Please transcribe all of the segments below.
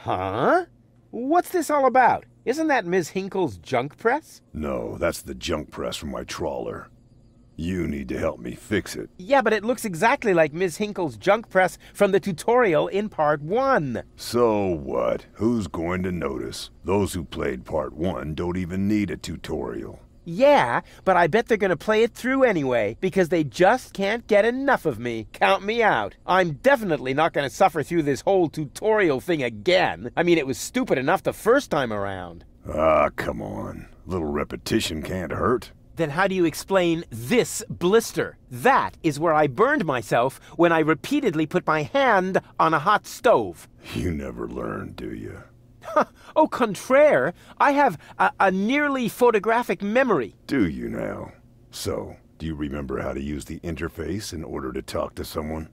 Huh? What's this all about? Isn't that Ms. Hinkle's junk press? No, that's the junk press from my trawler. You need to help me fix it. Yeah, but it looks exactly like Ms. Hinkle's junk press from the tutorial in Part 1. So what? Who's going to notice? Those who played Part 1 don't even need a tutorial. Yeah, but I bet they're gonna play it through anyway, because they just can't get enough of me. Count me out. I'm definitely not gonna suffer through this whole tutorial thing again. I mean, it was stupid enough the first time around. Ah, come on. A little repetition can't hurt. Then how do you explain this blister? That is where I burned myself when I repeatedly put my hand on a hot stove. You never learn, do you? Au contraire, I have a nearly photographic memory. Do you now? So, do you remember how to use the interface in order to talk to someone?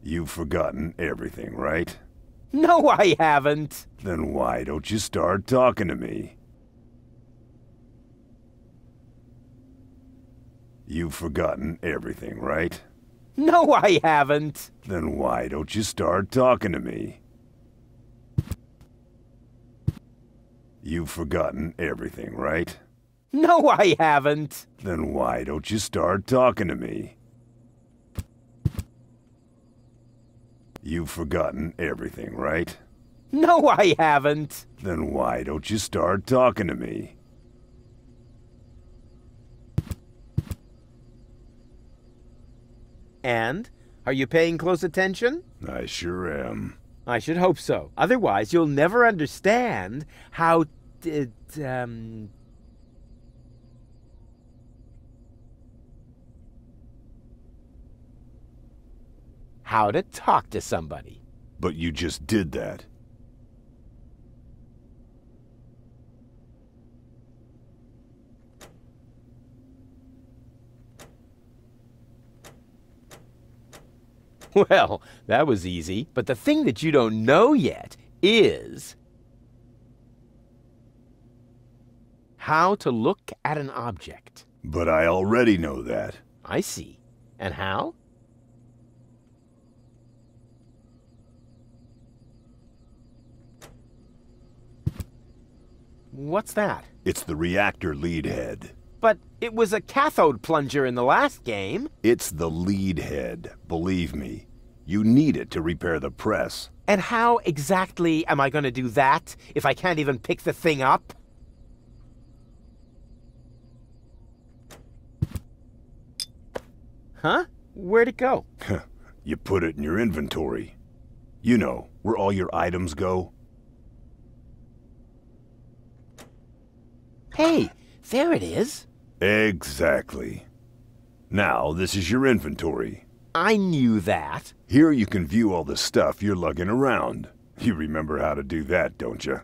You've forgotten everything, right? No, I haven't. Then why don't you start talking to me? You've forgotten everything, right? No, I haven't. Then why don't you start talking to me? You've forgotten everything, right? No, I haven't. Then why don't you start talking to me? You've forgotten everything, right? No, I haven't. Then why don't you start talking to me? And? Are you paying close attention? I sure am. I should hope so. Otherwise, you'll never understand how how to talk to somebody. But you just did that. Well, that was easy. But the thing that you don't know yet is how to look at an object. But I already know that. I see. And how? What's that? It's the reactor lead head. But it was a cathode plunger in the last game. It's the lead head, believe me. You need it to repair the press. And how exactly am I going to do that if I can't even pick the thing up? Huh? Where'd it go? You put it in your inventory. You know, where all your items go. Hey, there it is. Exactly. Now, this is your inventory. I knew that. Here you can view all the stuff you're lugging around. You remember how to do that, don't you?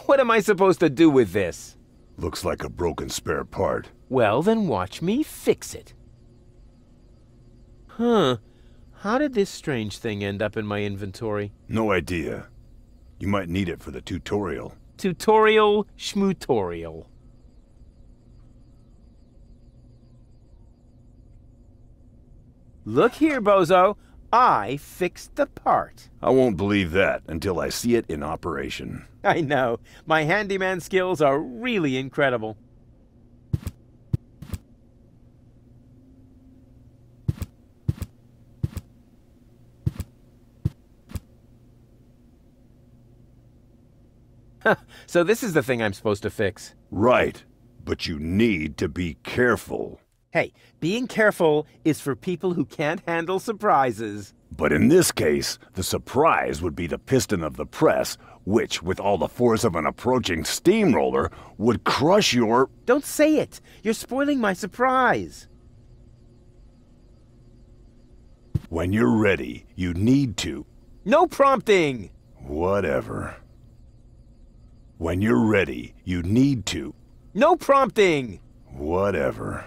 What am I supposed to do with this? Looks like a broken spare part. Well, then watch me fix it. Huh. How did this strange thing end up in my inventory? No idea. You might need it for the tutorial. Tutorial schmutorial. Look here, bozo. I fixed the part. I won't believe that until I see it in operation. I know. My handyman skills are really incredible. So this is the thing I'm supposed to fix. Right, but you need to be careful. Hey, being careful is for people who can't handle surprises. But in this case, the surprise would be the piston of the press, which, with all the force of an approaching steamroller, would crush your... Don't say it! You're spoiling my surprise! When you're ready, you need to... No prompting! Whatever. When you're ready, you need to... No prompting! Whatever.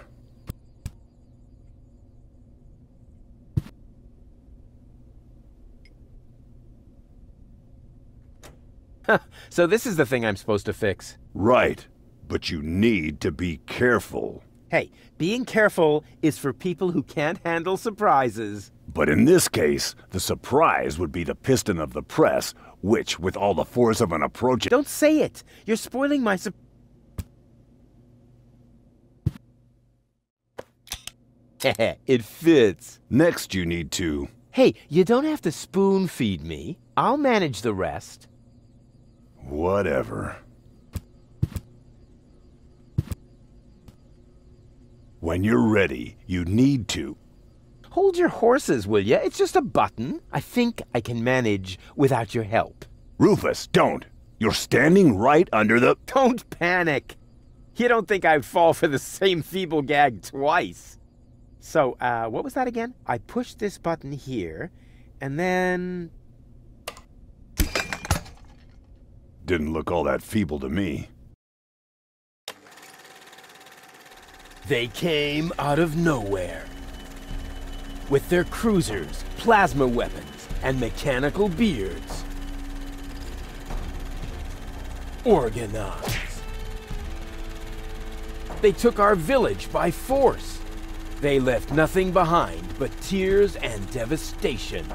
So this is the thing I'm supposed to fix. Right. But you need to be careful. Hey, being careful is for people who can't handle surprises. But in this case, the surprise would be the piston of the press, which, with all the force of an approaching... Don't say it! You're spoiling my It fits. Next you need to... Hey, you don't have to spoon feed me. I'll manage the rest. Whatever. When you're ready, you need to... Hold your horses, will ya? It's just a button. I think I can manage without your help. Rufus, don't! You're standing right under the... Don't panic! You don't think I'd fall for the same feeble gag twice. So, what was that again? I push this button here, and then... Didn't look all that feeble to me. They came out of nowhere. With their cruisers, plasma weapons, and mechanical beards. Organize. They took our village by force. They left nothing behind but tears and devastation.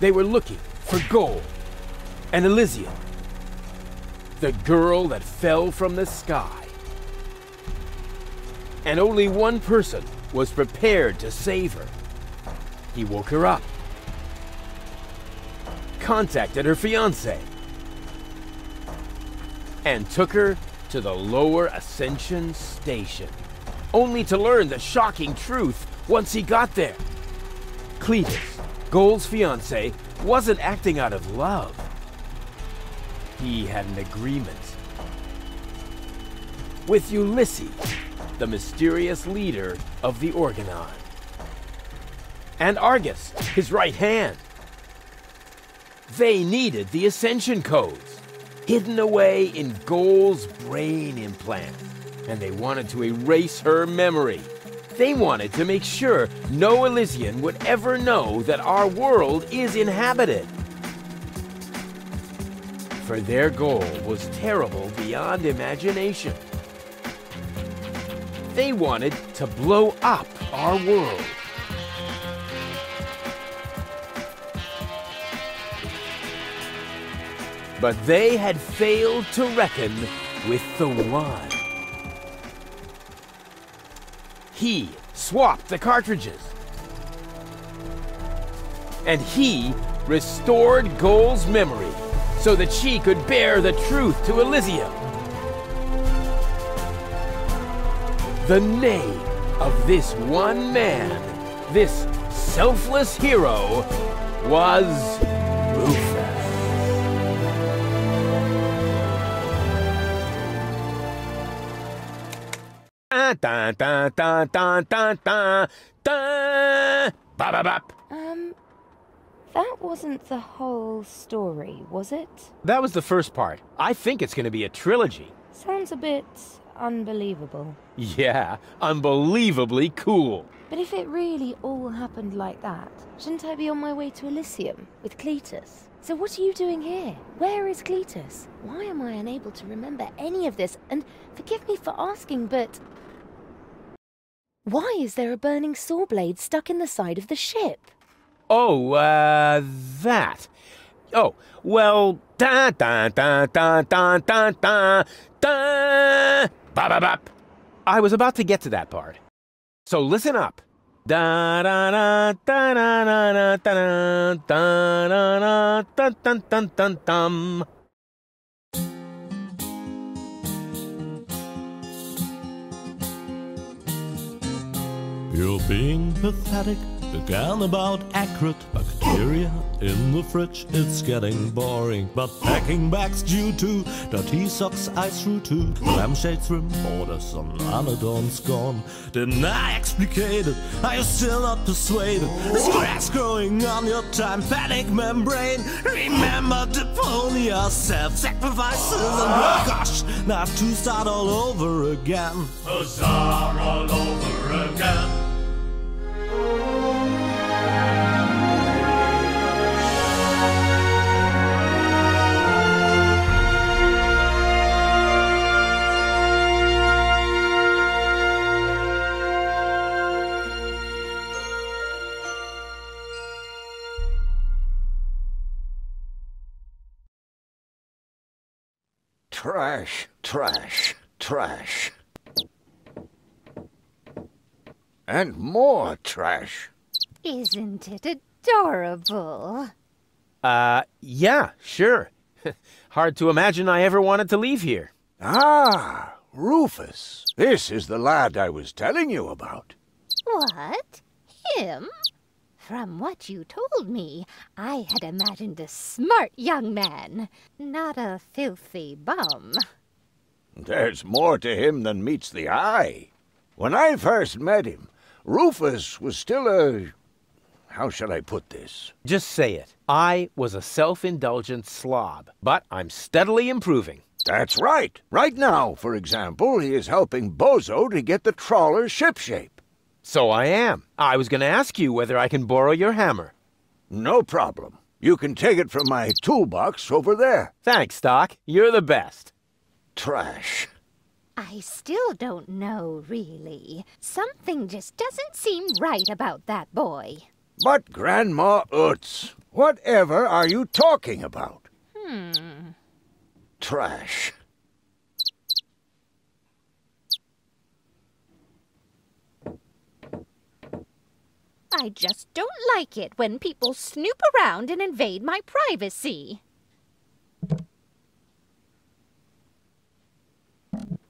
They were looking for gold and Elysium, the girl that fell from the sky. And only one person was prepared to save her. He woke her up, contacted her fiancé, and took her to the lower Ascension station, only to learn the shocking truth once he got there. Cletus, Gold's fiancé, wasn't acting out of love. He had an agreement with Ulysses, the mysterious leader of the Organon, and Argus, his right hand. They needed the Ascension codes, hidden away in Gold's brain implant, and they wanted to erase her memory. They wanted to make sure no Elysian would ever know that our world is inhabited. For their goal was terrible beyond imagination. They wanted to blow up our world. But they had failed to reckon with the One. He swapped the cartridges. And he restored Gold's memory so that she could bear the truth to Elysium. The name of this one man, this selfless hero, was Rufus. Dun, dun, dun, dun, dun, dun, dun. Ba-ba-bop. That wasn't the whole story, was it? That was the first part. I think it's going to be a trilogy. Sounds a bit unbelievable. Yeah, unbelievably cool. But if it really all happened like that, shouldn't I be on my way to Elysium with Cletus? So what are you doing here? Where is Cletus? Why am I unable to remember any of this? And forgive me for asking, but... why is there a burning saw blade stuck in the side of the ship? Oh, that. Oh, well, da da da da da da da da ba ba bop. I was about to get to that part. So listen up. Da da da da da da da da da da dun dun dun dun. You're being pathetic, again about accurate bacteria in the fridge. It's getting boring, but packing bags due to dirty socks ice through to lampshades rim borders on anodons gone. Didn't I explicate it? Are you still not persuaded? There's grass growing on your tympanic membrane. Remember Deponia, self-sacrifices, and oh gosh, now I have to start all over again. Huzzah, all over again. Trash, trash, trash. And more trash. Isn't it adorable? Yeah, sure. Hard to imagine I ever wanted to leave here. Ah, Rufus. This is the lad I was telling you about. What? Him? From what you told me, I had imagined a smart young man, not a filthy bum. There's more to him than meets the eye. When I first met him, Rufus was still a... how shall I put this? Just say it. I was a self-indulgent slob, but I'm steadily improving. That's right. Right now, for example, he is helping Bozo to get the trawler shipshape. So I am. I was going to ask you whether I can borrow your hammer. No problem. You can take it from my toolbox over there. Thanks, Doc. You're the best. Trash. I still don't know, really. Something just doesn't seem right about that boy. But Grandma Utz, whatever are you talking about? Trash. I just don't like it when people snoop around and invade my privacy.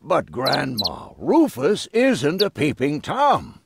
But Grandma, Rufus isn't a peeping Tom.